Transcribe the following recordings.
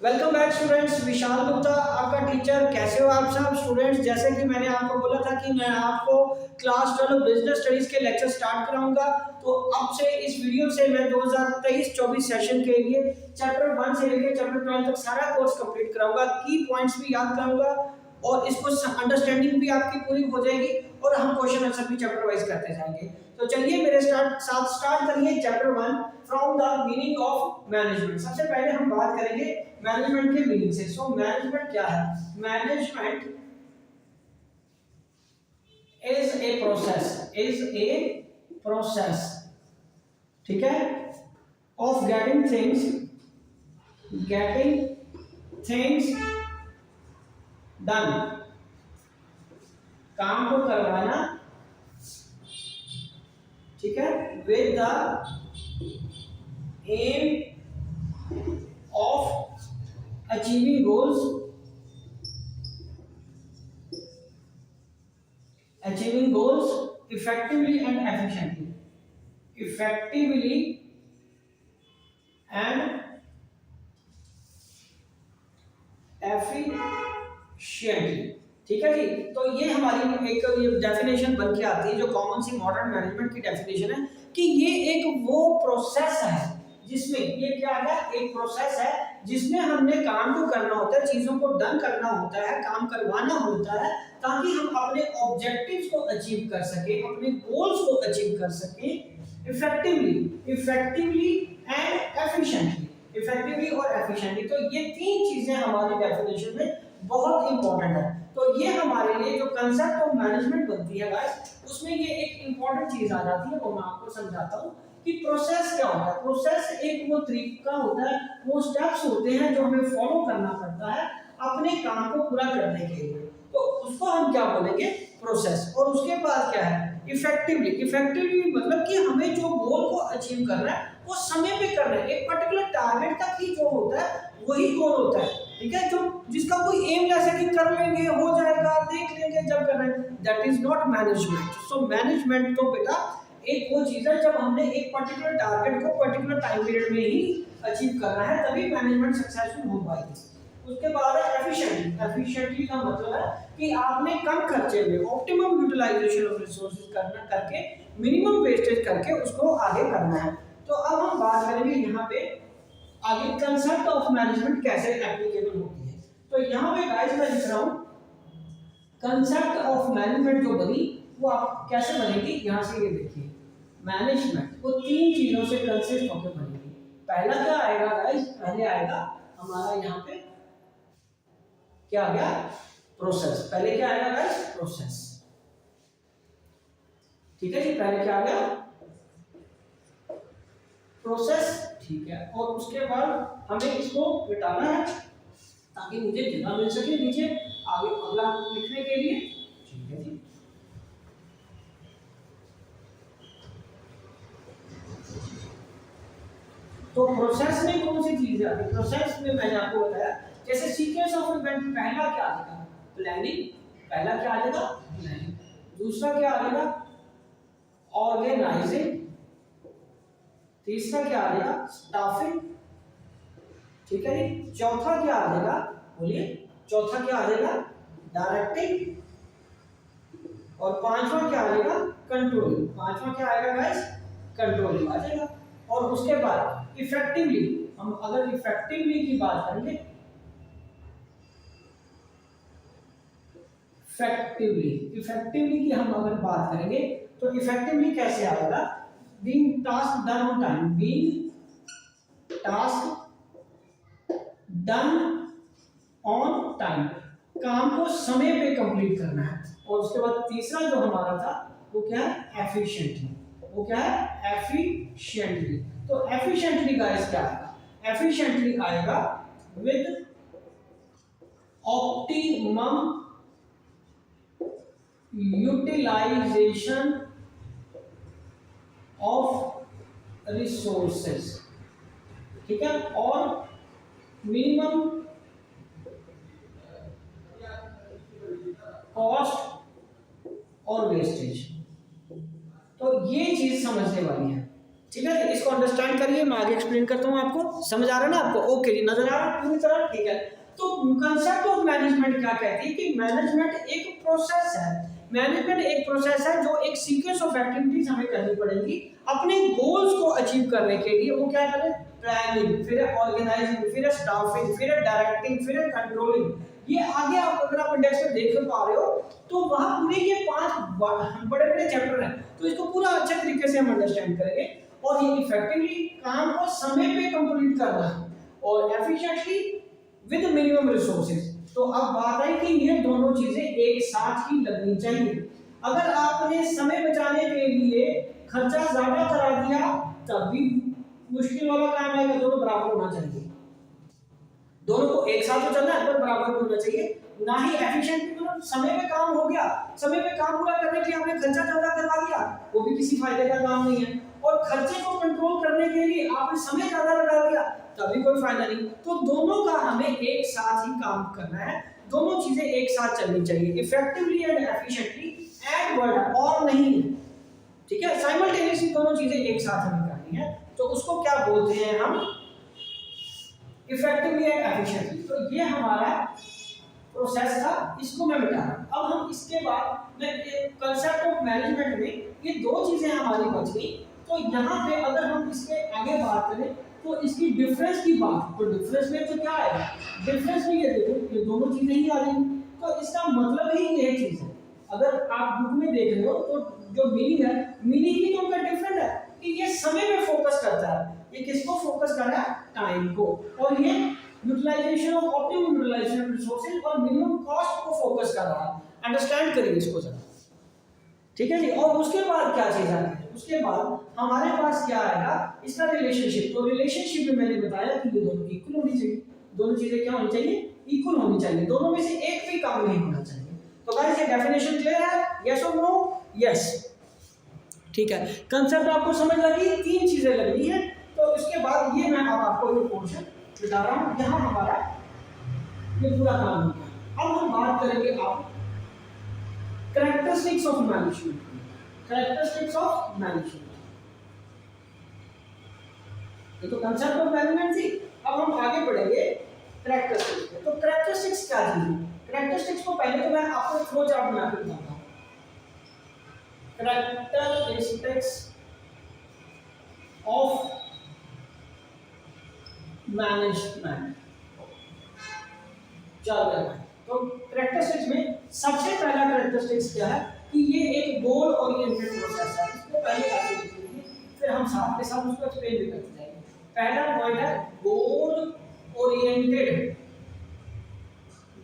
Welcome back students, Vishal Gupta आपका teacher. कैसे हो आप सब स्टूडेंट्स? जैसे कि मैंने आपको बोला था कि मैं आपको क्लास 12 बिजनेस स्टडीज के लेक्चर स्टार्ट कराऊंगा। तो अब से इस वीडियो से मैं 2023-24 सेशन के लिए चैप्टर 1 से लेकर चैप्टर 12 तक सारा कोर्स कंप्लीट कराऊंगा। की पॉइंट्स भी याद कराऊंगा और इसको अंडरस्टैंडिंग भी आपकी पूरी हो जाएगी और हम क्वेश्चन आंसर भी चैप्टर वाइज करते जाएंगे। तो चलिए मेरे साथ स्टार्ट करिए chapter 1 from the meaning of management. सबसे पहले हम बात करेंगे मैनेजमेंट के मीनिंग से। सो मैनेजमेंट क्या है? मैनेजमेंट इज ए प्रोसेस, ठीक है, ऑफ गेटिंग थिंग्स डन, काम को करवाना, ठीक है, with the aim of achieving goals effectively and efficiently, ठीक है जी। तो ये हमारी एक ये डेफिनेशन बन के आती है जो कॉमन सी मॉडर्न मैनेजमेंट की डेफिनेशन है कि ये एक वो प्रोसेस है जिसमें ये क्या है, एक प्रोसेस है जिसमें हमने काम को करना होता है, चीजों को डन करना होता है, काम करवाना होता है ताकि हम अपने ऑब्जेक्टिव्स को अचीव कर सके, अपने गोल्स को अचीव कर सके इफेक्टिवली एंड एफिशिएंटली और एफिशिएंटली। तो ये तीन चीजें हमारी डेफिनेशन में बहुत इंपॉर्टेंट है। तो ये हमारे लिए जो कंसेप्ट ऑफ मैनेजमेंट बनती है गाइस, उसमें ये एक इंपॉर्टेंट चीज आ जाती है, वो मैं आपको समझाता हूँ कि प्रोसेस क्या होता है। प्रोसेस एक वो तरीका होता है, वो स्टेप्स होते हैं जो हमें फॉलो करना पड़ता है अपने काम को पूरा करने के लिए। तो उसको हम क्या बोलेंगे? प्रोसेस। और उसके बाद क्या है? इफेक्टिवली मतलब कि हमें जो गोल को अचीव करना है वो समय पे करना है, एक पर्टिकुलर टारगेट तक ही जो होता है वही गोल होता है, ठीक है, जो जिसका कोई एम जैसे कि कर लेंगे, हो जाएगा, देख लेंगे जब कर रहे हैं, that is not management. So management तो बेटा एक वो चीज है जब हमने एक पर्टिकुलर टारगेट को पर्टिकुलर टाइम पीरियड में ही अचीव करना है, तभी मैनेजमेंट सक्सेसफुल हो पाएगी। उसके बाद है एफिशिएंटली का मतलब है कि आपने कम खर्चे में ऑप्टिमम यूटिलाइजेशन ऑफ रिसोर्सेज करके मिनिमम वेस्टेज करके उसको आगे करना है। तो अब हम बात करेंगे यहाँ पे आगे कंसेप्ट ऑफ मैनेजमेंट कैसे एप्लीकेबल होती है। तो यहाँ पे गाइस मैं लिख रहा हूँ कंसेप्ट ऑफ मैनेजमेंट जो बनी वो आप कैसे बनेगी, यहाँ से ये देखिए, मैनेजमेंट वो तीन चीजों से कंसिस्ट होकर बनेगी। पहला क्या आएगा गाइस? पहले आएगा हमारा यहाँ पे क्या आ गया? प्रोसेस। पहले क्या आएगा गाइस? प्रोसेस, ठीक है जी। पहले क्या आ गया? प्रोसेस, ठीक है। और उसके बाद हमें इसको मिटाना है ताकि मुझे जगह मिल सके नीचे आगे अगला लिखने के लिए, ठीक है जी। तो प्रोसेस में कौन सी चीज आती है? प्रोसेस में मैंने आपको बताया जैसे सीक्वेंस ऑफ इवेंट, पहला क्या आ जाएगा? प्लानिंग। पहला क्या आ जाएगा? प्लानिंग। दूसरा क्या आ जाएगा? ऑर्गेनाइजिंग। तीसरा क्या आ जाएगा? स्टाफिंग, ठीक है जी। चौथा क्या आ जाएगा? बोलिए, चौथा क्या आ जाएगा? डायरेक्टिंग। और पांचवा क्या आ जाएगा? कंट्रोलिंग। पांचवा क्या आएगा गाइस? कंट्रोलिंग आ जाएगा। और उसके बाद इफेक्टिवली, हम अगर इफेक्टिवली की बात करेंगे, इफेक्टिवली की हम अगर बात करेंगे तो इफेक्टिवली कैसे आएगा? Being task done on time, being task done on time, काम को समय पे कंप्लीट करना है। और उसके बाद तीसरा जो हमारा था वो क्या है? एफिशिएंटली। वो क्या है? एफिशिएंटली। तो एफिशिएंटली गाइस क्या आएगा? एफिशिएंटली आएगा with optimum utilisation of resources, ठीक है, और मिनिमम कॉस्ट और वेस्टेज। तो ये चीज समझने वाली है। ठीक है जी, इसको अंडरस्टैंड करिए, मैं आगे एक्सप्लेन करता हूँ आपको। समझ आ रहा है ना आपको? ओके जी, नजर आ रहा है पूरी तरह? ठीक है। तो कंसेप्ट ऑफ मैनेजमेंट क्या कहती है कि मैनेजमेंट एक प्रोसेस है। मैनेजमेंट एक प्रोसेस है जो एक सीक्वेंस ऑफ एक्टिविटीज हमें करनी पड़ेगी अपने गोल्स को अचीव करने के लिए। वो क्या करें? प्लानिंग, फिर ऑर्गेनाइजिंग, फिर स्टाफिंग, फिर डायरेक्टिंग, फिर कंट्रोलिंग। ये आगे आप अगर आप इंडेक्स में देख पा रहे हो तो वहां पूरे ये 5 बड़े बड़े चैप्टर हैं, तो इसको पूरा अच्छे तरीके से हम अंडरस्टैंड करेंगे। और ये इफेक्टिवली काम को समय पे कंप्लीट करना है और एफिशिएंटली विद मिनिमम रिसोर्सेज। तो अब बात है कि ये दोनों चीजें एक साथ ही लगनी चाहिए। अगर आपने समय बचाने के लिए खर्चा ज्यादा करा दिया तब भी मुश्किल वाला काम आएगा। दोनों बराबर होना चाहिए, दोनों को एक साथ तो चलना है पर बराबर होना चाहिए। ना ही एफिशिएंटली मतलब समय पे काम हो गया, समय पे काम पूरा करने के लिए आपने खर्चा ज्यादा करवा दिया, वो भी किसी फायदे का काम नहीं है। और खर्चे को कंट्रोल करने के लिए आपने समय ज्यादा लगा दिया तभी कोई फायदा नहीं। तो दोनों का हमें एक साथ ही काम करना है, दोनों चीजें एक साथ चलनी चाहिए, effectively and efficiently. And word और नहीं, ठीक है, साइमल्टेनियसली दोनों चीजें एक साथ हमें करनी है। तो उसको क्या बोलते हैं हम? Effectively and efficiently. तो ये हमारा प्रोसेस था, इसको मैं मिटा रहा हूं। अब हम इसके बाद में कंसेप्ट ऑफ मैनेजमेंट में ये दो चीजें हमारी बच गई। तो यहाँ पे अगर हम इसके आगे बात करें तो इसकी डिफरेंस की बात, तो डिफरेंस में तो क्या आएगा? डिफरेंस में ये देखो, ये दोनों चीजें ही आ रही। तो इसका मतलब ही ये चीज है। अगर आप बुक में देख रहे हो तो जो मीनिंग है, मीनिंग ही तो उनका डिफरेंट है कि ये समय पे फोकस करता है, ये किसको फोकस कर रहा है? टाइम को। और ये utilisation of optimum utilisation resources और मिनिमम कॉस्ट को फोकस कर रहा है। अंडरस्टैंड करिए इसको जरा, ठीक है जी। और उसके बाद क्या चीज आती है? उसके बाद हमारे पास क्या आएगा? इसका रिलेशनशिप। तो रिलेशनशिप में मैंने बताया कि ये दोनों इक्वल होनी चाहिए, दोनों चीजें क्या होनी चाहिए? इक्वल होनी चाहिए, दोनों में से एक भी कम नहीं होना चाहिए। तो गाइस ये डेफिनेशन क्लियर है? यस और नो? यस, ठीक है। कंसेप्ट आपको समझ लगी? तीन चीजें लगनी है। तो इसके बाद ये मैं अब आपको ये पोर्शन बता रहा हूं, यहां हमारा ये पूरा काम हो गया। अब हम बात करेंगे आप characteristics of management. Characteristics of management, ये तो कंसेप्ट ऑफ मैनेजमेंट थी। अब हम आगे बढ़ेंगे कैरेक्टरिस्टिक्स पे। तो कैरेक्टरिस्टिक्स क्या चीज है? कैरेक्टरिस्टिक्स को पहले तो मैं आपको फ्लो चार्ट बना के बताता हूं। कैरेक्टरिस्टिक्स ऑफ मैनेजमेंट, चल। तो कैरेक्टरिस्टिक्स में सबसे पहला कैरेक्टरिस्टिक्स क्या है कि ये एक गोल ओरिएंटेड प्रोसेस है। इसको पहले ऐसे लिख लीजिए, फिर हम साथ के साथ उसको एक्सप्लेन भी करते जाएंगे। पहला पॉइंट है गोल ओरिएंटेड।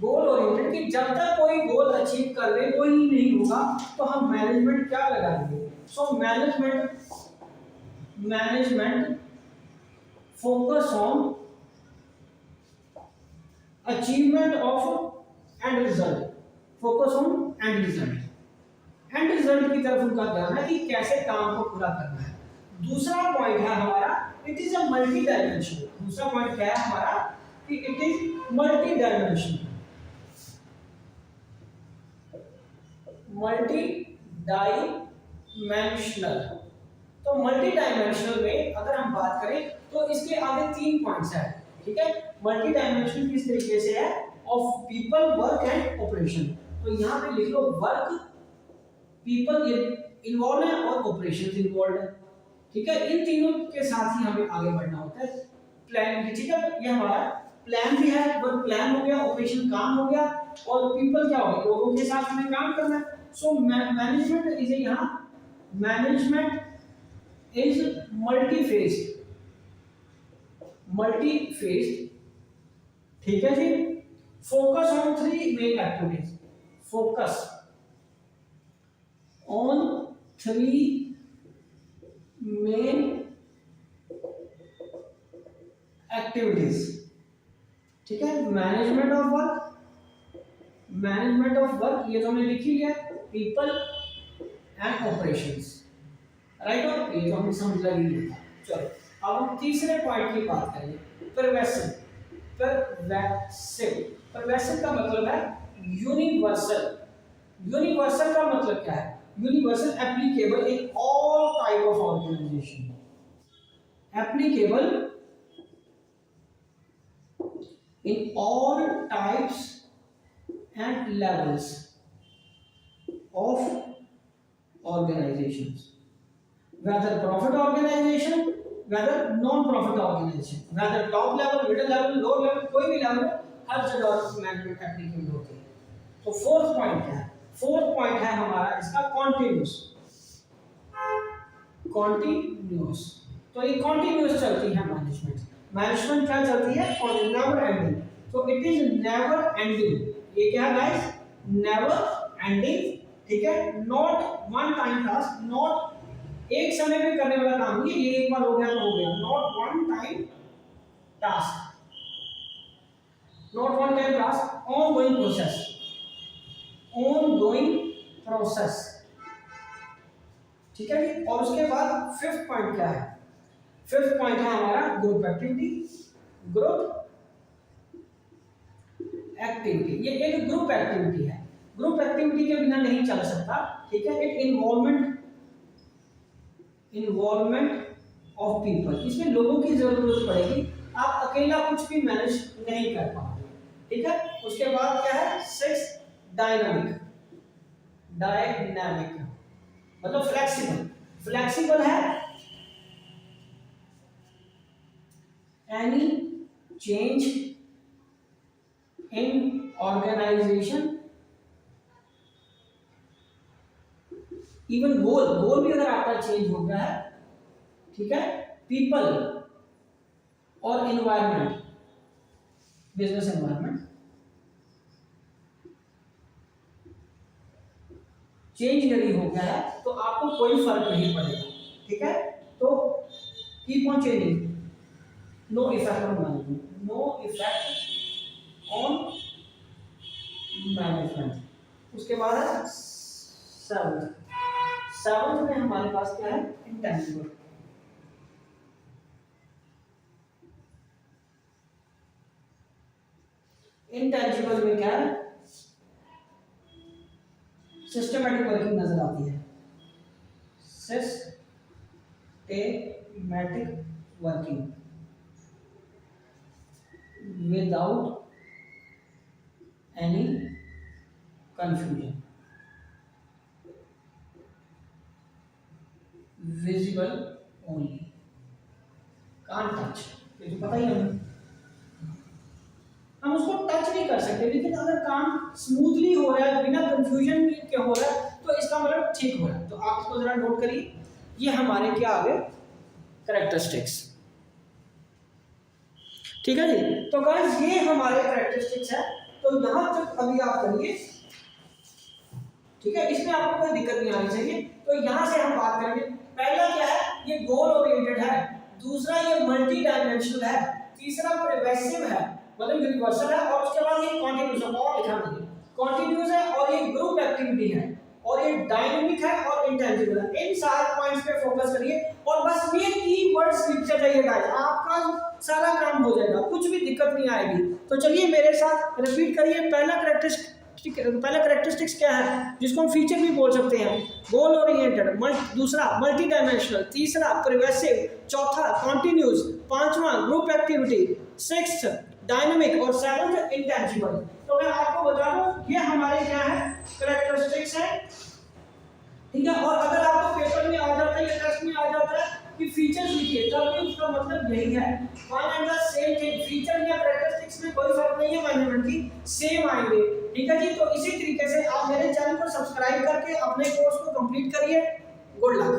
गोल ओरिएंटेड कि जब तक कोई गोल अचीव कर ले वो ही नहीं होगा तो हम मैनेजमेंट क्या लगाएंगे? So management focus on achievement of and result. Focus on and result. And result की तरफ उनका ध्यान है कि कैसे काम को पूरा करना है। दूसरा पॉइंट है हमारा it is a multi dimensional. दूसरा पॉइंट क्या है हमारा कि it is multi dimensional. Multi dimensional. तो मल्टी डायमेंशनल में अगर हम बात करें तो इसके आगे 3 पॉइंट्स हैं, ठीक है। मल्टी डायमेंशनल किस तरीके से है? Of people, work and operation. तो यहां पे लिख लो वर्क, पीपल इन्वॉल्व है और ऑपरेशंस इन्वॉल्व है, ठीक है। इन तीनों के साथ ही हमें आगे बढ़ना होता है। प्लान, ठीक है, ये हमारा प्लान भी है, वर्क प्लान हो गया, ऑपरेशन काम हो गया और पीपल क्या हो गया? लोगों के साथ हमें काम करना है। सो मैनेजमेंट इज यहां मैनेजमेंट इज मल्टी फेज, ठीक है जी। Focus on 3 main activities. Focus on 3 main activities, ठीक है। मैनेजमेंट ऑफ वर्क, ये तो हमने लिख ही लिया, पीपल एंड ऑपरेशंस, राइट। और ये तो हमने समझ लिया। चलो अब हम तीसरे पॉइंट की बात करेंगे, परवेसिव। परवेसिव का मतलब है यूनिवर्सल। यूनिवर्सल का मतलब क्या है? Universal applicable in all type of organisation. applicable in all types and levels of organizations, whether profit organization, whether non-profit organization, whether top level, middle level, low level, कोई भी level हर जगह management applicable होती है। तो fourth point क्या है? Fourth point है हमारा इसका कॉन्टिन्यूस। कॉन्टिन्यूस, तो ये कॉन्टिन्यूस चलती है मैनेजमेंट। मैनेजमेंट क्या चलती है? Never ending. तो इट इज नेवर एंडिंग। ये क्या है गाइस? नेवर एंडिंग, ठीक है। Not one time task, not एक समय में करने वाला काम, ये एक बार हो गया तो हो गया। Not one time task, not one time task, ongoing process, ongoing process, ठीक है जी। और उसके बाद फिफ्थ पॉइंट क्या है? फिफ्थ पॉइंट है हमारा ग्रुप एक्टिविटी। ग्रुप एक्टिविटी, ये एक ग्रुप एक्टिविटी है। ग्रुप एक्टिविटी के बिना नहीं चल सकता, ठीक है। इट इन्वॉल्वमेंट ऑफ पीपल, इसमें लोगों की जरूरत पड़ेगी, आप अकेला कुछ भी मैनेज नहीं कर पाओगे, ठीक है। उसके बाद क्या है? Six, dynamic. डायनामिक मतलब फ्लेक्सिबल। फ्लेक्सिबल है any change in organisation, even goal भी अगर आपका चेंज हो गया है, ठीक है, पीपल और एनवायरनमेंट, बिजनेस एनवायरनमेंट चेंज यदि हो गया है तो आपको कोई फर्क नहीं पड़ेगा, ठीक है। तो keep on changing, no effect on management, no effect on management. उसके बाद है सेवंथ में हमारे पास क्या है? इंटेंजिबल। इंटेंजिबल में क्या है? सिस्टमैटिक वर्किंग नजर आती है। Systematic working without any confusion, visible only, can't touch. ये तो पता ही है, हम उसको टच नहीं कर सकते, लेकिन अगर काम स्मूथली हो रहा है, बिना कंफ्यूजन के हो रहा है, तो इसका मतलब ठीक हो रहा है। तो आप इसको जरा नोट करिए, ये हमारे क्या आ गए? कैरेक्टरिस्टिक्स, ठीक है जी। तो गाइस ये हमारे कैरेक्टरिस्टिक्स है। तो यहां तक अभी आप करिए, ठीक है, इसमें आपको कोई दिक्कत नहीं आनी चाहिए। तो यहां से हम बात करेंगे, पहला क्या है? ये गोल ओरिएंटेड है। दूसरा ये मल्टी डायमेंशनल है। तीसरा प्रोग्रेसिव है, मतलब यूनिवर्सल है। और उसके बाद ये कॉन्टिन्यूस है, और लिखा मैंने कॉन्टिन्यूस है, और ये ग्रुप एक्टिविटी है, और ये डायनामिक है, और इंटेंजिबल है। इन 4 पॉइंट्स पे फोकस करिए, और बस ये कीवर्ड्स लिखते जाइए गाइस, आपका सारा काम हो जाएगा, कुछ भी दिक्कत नहीं आएगी। तो चलिए मेरे साथ रिपीट करिए। पहला कैरेक्टरिस्टिक्स क्या है, जिसको हम फीचर भी बोल सकते हैं? गोल ओरिएंटेड, दूसरा मल्टी डायमेंशनल, तीसरा प्रोग्रेसिव, चौथा कॉन्टिन्यूस, पांचवा ग्रुप एक्टिविटी, सिक्स्थ डायनामिक, और सेवंथ इंटेंजिबल। तो मैं आपको बता दूं, ये हमारे क्या है? कैरेक्टरिस्टिक्स है, ठीक है। और अगर आपको पेपर में आ जाता है या टेस्ट में आ जाता है कि फीचर्स लिखिए, तब भी उसका मतलब यही है, one and the same thing. Feature या कैरेक्टरिस्टिक्स में कोई फर्क नहीं है, मैनेजमेंट की सेम आएंगे, ठीक है जी। तो इसी तरीके से आप मेरे चैनल को सब्सक्राइब करके अपने कोर्स को कंप्लीट करिए। Good luck.